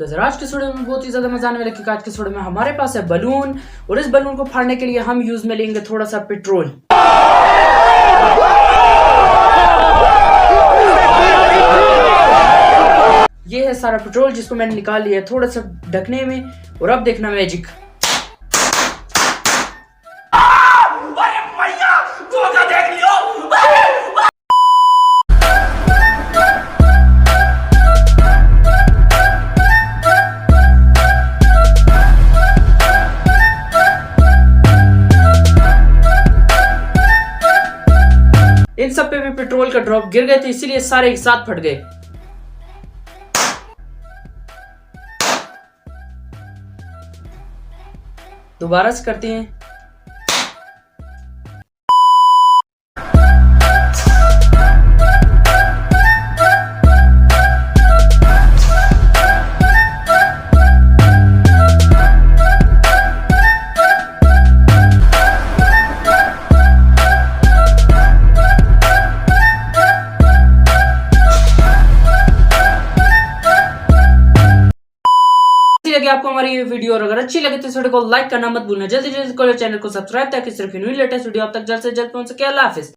तो आज के वीडियो में बहुत ही ज्यादा मजा आने वाला है क्योंकि आज के वीडियो में हमारे पास है बलून और इस बलून को फाड़ने के लिए हम यूज में लेंगे थोड़ा सा पेट्रोल। ये है सारा पेट्रोल जिसको मैंने निकाल लिया है थोड़ा सा ढकने में और अब देखना मैजिक। इन सब पे भी पेट्रोल का ड्रॉप गिर गए थे इसीलिए सारे एक साथ फट गए। दोबारा से करते हैं। लगे आपको हमारी ये वीडियो और अगर अच्छी लगे तो इस वीडियो को लाइक करना मत भूलना। जल्दी जल्दी करो चैनल को सब्सक्राइब ताकि सिर्फ न्यू लेटेस्ट वीडियो आप तक जल्द से जल्द पहुंच सके। अल्लाह हाफिज।